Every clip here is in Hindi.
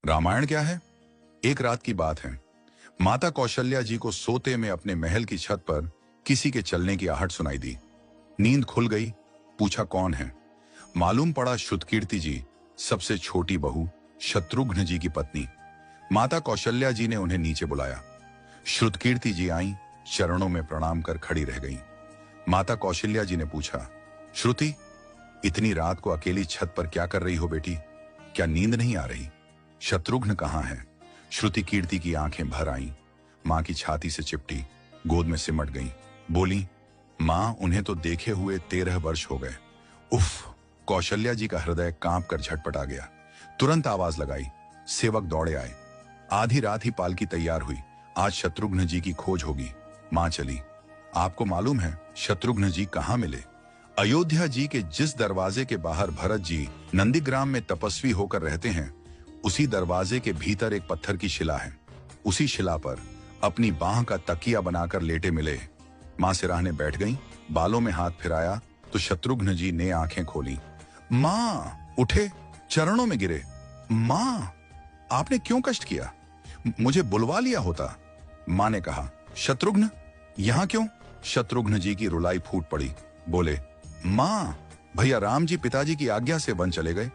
रामायण क्या है? एक रात की बात है। माता कौशल्या जी को सोते में अपने महल की छत पर किसी के चलने की आहट सुनाई दी। नींद खुल गई। पूछा कौन है? मालूम पड़ा श्रुतकीर्ति जी, सबसे छोटी बहू, शत्रुघ्न जी की पत्नी। माता कौशल्या जी ने उन्हें नीचे बुलाया। श्रुतकीर्ति जी आई, चरणों में प्रणाम कर खड़ी रह गई। माता कौशल्या जी ने पूछा, श्रुति, इतनी रात को अकेली छत पर क्या कर रही हो बेटी? क्या नींद नहीं आ रही? शत्रुघ्न कहाँ है? श्रुति कीर्ति की आंखें भर आईं, मां की छाती से चिपटी, गोद में सिमट गई। बोली, मां, उन्हें तो देखे हुए 13 वर्ष हो गए। उफ! कौशल्या जी का हृदय कांप कर झटपटा गया। तुरंत आवाज लगाई। सेवक दौड़े आए। आधी रात ही पालकी तैयार हुई। आज शत्रुघ्न जी की खोज होगी। मां चली। आपको मालूम है शत्रुघ्न जी कहाँ मिले? अयोध्या जी के जिस दरवाजे के बाहर भरत जी नंदीग्राम में तपस्वी होकर रहते हैं, उसी दरवाजे के भीतर एक पत्थर की शिला है। उसी शिला पर अपनी बाह का तकिया बनाकर लेटे मिले। मां सिराहने बैठ गईं, बालों में हाथ फिराया तो शत्रुघ्न जी ने आंखें खोली। मां! उठे, चरणों में गिरे। मां, आपने क्यों कष्ट किया? मुझे बुलवा लिया होता। मां ने कहा, शत्रुघ्न यहां क्यों? शत्रुघ्न जी की रुलाई फूट पड़ी। बोले, मां, भैया राम जी पिताजी की आज्ञा से वन चले गए।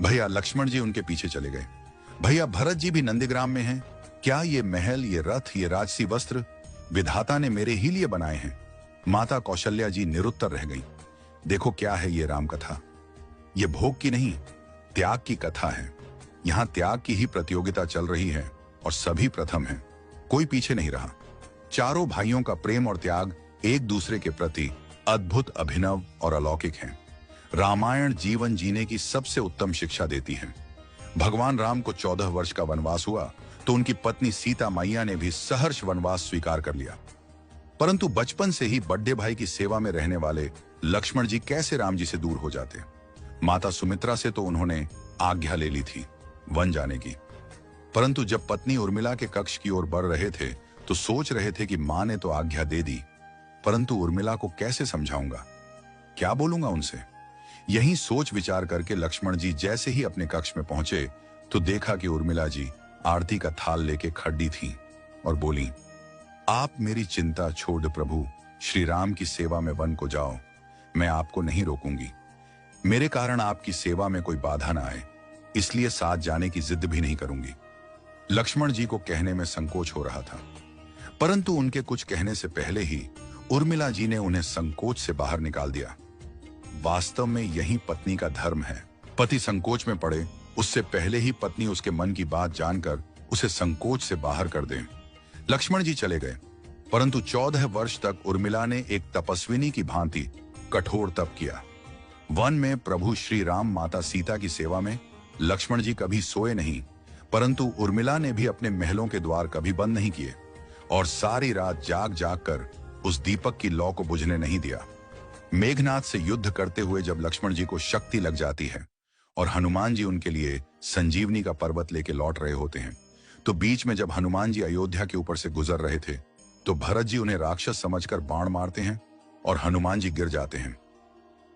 भैया लक्ष्मण जी उनके पीछे चले गए। भैया भरत जी भी नंदीग्राम में हैं। क्या ये महल, ये रथ, ये राजसी वस्त्र विधाता ने मेरे ही लिए बनाए हैं? माता कौशल्या जी निरुत्तर रह गई। देखो क्या है ये राम कथा। ये भोग की नहीं, त्याग की कथा है। यहां त्याग की ही प्रतियोगिता चल रही है और सभी प्रथम हैं। कोई पीछे नहीं रहा। चारों भाइयों का प्रेम और त्याग एक दूसरे के प्रति अद्भुत, अभिनव और अलौकिक है। रामायण जीवन जीने की सबसे उत्तम शिक्षा देती है। भगवान राम को 14 वर्ष का वनवास हुआ तो उनकी पत्नी सीता मैया ने भी सहर्ष वनवास स्वीकार कर लिया। परंतु बचपन से ही बड़े भाई की सेवा में रहने वाले लक्ष्मण जी कैसे राम जी से दूर हो जाते? माता सुमित्रा से तो उन्होंने आज्ञा ले ली थी वन जाने की। परंतु जब पत्नी उर्मिला के कक्ष की ओर बढ़ रहे थे तो सोच रहे थे कि मां ने तो आज्ञा दे दी, परंतु उर्मिला को कैसे समझाऊंगा, क्या बोलूंगा उनसे? यही सोच विचार करके लक्ष्मण जी जैसे ही अपने कक्ष में पहुंचे तो देखा कि उर्मिला जी आरती का थाल लेके खड़ी थी और बोली, आप मेरी चिंता छोड़ प्रभु, श्री राम की सेवा में वन को जाओ। मैं आपको नहीं रोकूंगी। मेरे कारण आपकी सेवा में कोई बाधा ना आए, इसलिए साथ जाने की जिद भी नहीं करूंगी। लक्ष्मण जी को कहने में संकोच हो रहा था, परंतु उनके कुछ कहने से पहले ही उर्मिला जी ने उन्हें संकोच से बाहर निकाल दिया। वास्तव में यही पत्नी का धर्म है। पति संकोच में पड़े उससे पहले ही पत्नी उसके मन की बात जानकर उसे संकोच से बाहर कर दे। लक्ष्मण जी चले गए, परंतु 14 वर्ष तक उर्मिला ने एक तपस्विनी की भांति कठोर तप किया। वन में प्रभु श्री राम माता सीता की सेवा में लक्ष्मण जी कभी सोए नहीं, परंतु उर्मिला ने भी अपने महलों के द्वार कभी बंद नहीं किए और सारी रात जाग जाग कर उस दीपक की लौ को बुझने नहीं दिया। मेघनाथ से युद्ध करते हुए जब लक्ष्मण जी को शक्ति लग जाती है और हनुमान जी उनके लिए संजीवनी का पर्वत लेके लौट रहे होते हैं, तो बीच में जब हनुमान जी अयोध्या के ऊपर से गुजर रहे थे तो भरत जी उन्हें राक्षस समझकर बाण मारते हैं और हनुमान जी गिर जाते हैं।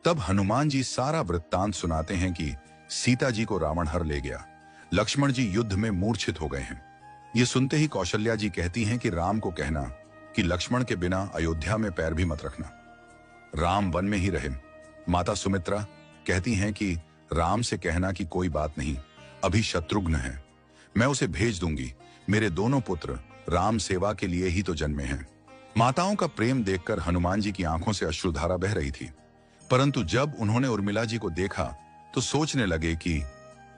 तब हनुमान जी सारा वृत्तांत सुनाते हैं कि सीता जी को रावण हर ले गया, लक्ष्मण जी युद्ध में मूर्छित हो गए हैं। ये सुनते ही कौशल्या जी कहती हैं कि राम को कहना कि लक्ष्मण के बिना अयोध्या में पैर भी मत रखना, राम वन में ही रहे। माता सुमित्रा कहती हैं कि राम से कहना कि कोई बात नहीं, अभी शत्रुघ्न है, मैं उसे भेज दूंगी। मेरे दोनों पुत्र राम सेवा के लिए ही तो जन्मे हैं। माताओं का प्रेम देखकर हनुमान जी की आंखों से अश्रुधारा बह रही थी, परंतु जब उन्होंने उर्मिला जी को देखा तो सोचने लगे कि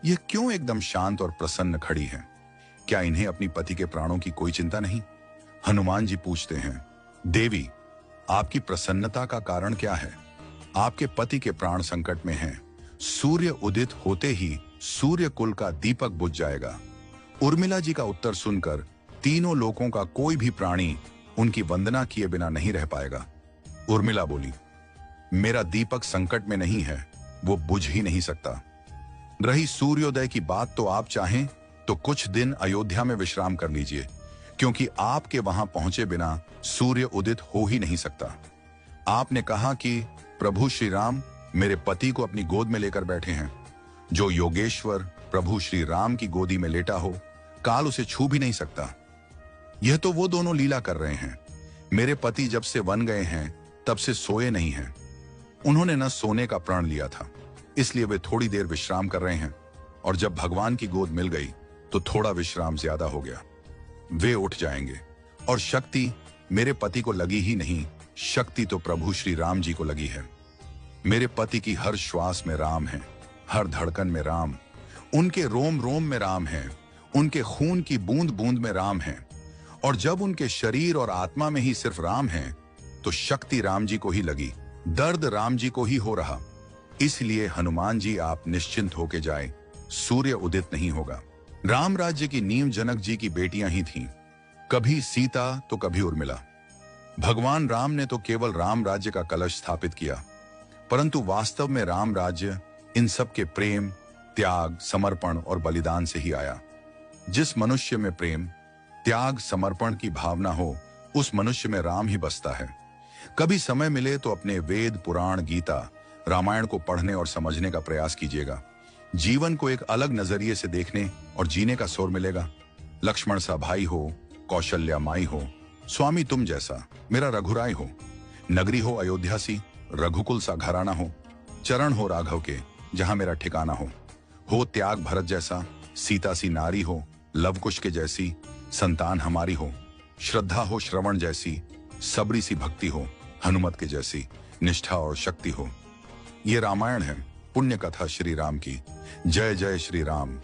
यह क्यों एकदम शांत और प्रसन्न खड़ी है। क्या इन्हें अपनी पति के प्राणों की कोई चिंता नहीं? हनुमान जी पूछते हैं, देवी, आपकी प्रसन्नता का कारण क्या है? आपके पति के प्राण संकट में हैं। सूर्य उदित होते ही सूर्य कुल का दीपक बुझ जाएगा। उर्मिला जी का उत्तर सुनकर तीनों लोकों का कोई भी प्राणी उनकी वंदना किए बिना नहीं रह पाएगा। उर्मिला बोली, मेरा दीपक संकट में नहीं है, वो बुझ ही नहीं सकता। रही सूर्योदय की बात, तो आप चाहें तो कुछ दिन अयोध्या में विश्राम कर लीजिए, क्योंकि आपके वहां पहुंचे बिना सूर्य उदित हो ही नहीं सकता। आपने कहा कि प्रभु श्री राम मेरे पति को अपनी गोद में लेकर बैठे हैं। जो योगेश्वर प्रभु श्री राम की गोदी में लेटा हो, काल उसे छू भी नहीं सकता। यह तो वो दोनों लीला कर रहे हैं। मेरे पति जब से वन गए हैं तब से सोए नहीं हैं। उन्होंने न सोने का प्रण लिया था, इसलिए वे थोड़ी देर विश्राम कर रहे हैं, और जब भगवान की गोद मिल गई तो थोड़ा विश्राम ज्यादा हो गया। वे उठ जाएंगे। और शक्ति मेरे पति को लगी ही नहीं, शक्ति तो प्रभु श्री राम जी को लगी है। मेरे पति की हर श्वास में राम है, हर धड़कन में राम, उनके रोम रोम में राम है, उनके खून की बूंद बूंद में राम है। और जब उनके शरीर और आत्मा में ही सिर्फ राम है तो शक्ति राम जी को ही लगी, दर्द राम जी को ही हो रहा। इसलिए हनुमान जी आप निश्चिंत होके जाए, सूर्य उदित नहीं होगा। राम राज्य की नींव जनक जी की बेटियां ही थीं, कभी सीता तो कभी उर्मिला। भगवान राम ने तो केवल राम राज्य का कलश स्थापित किया, परंतु वास्तव में राम राज्य इन सब के प्रेम, त्याग, समर्पण और बलिदान से ही आया। जिस मनुष्य में प्रेम, त्याग, समर्पण की भावना हो, उस मनुष्य में राम ही बसता है। कभी समय मिले तो अपने वेद, पुराण, गीता, रामायण को पढ़ने और समझने का प्रयास कीजिएगा। जीवन को एक अलग नजरिए से देखने और जीने का सुर मिलेगा। लक्ष्मण सा भाई हो, कौशल्या माई हो, स्वामी तुम जैसा मेरा रघुराय हो, नगरी हो अयोध्या सी, रघुकुल सा घराना हो, चरण हो राघव के जहां मेरा ठिकाना हो त्याग भरत जैसा, सीता सी नारी हो, लवकुश के जैसी संतान हमारी हो, श्रद्धा हो श्रवण जैसी, सबरी सी भक्ति हो, हनुमत के जैसी निष्ठा और शक्ति हो। ये रामायण है, पुण्य कथा श्री राम की। जय जय श्री राम।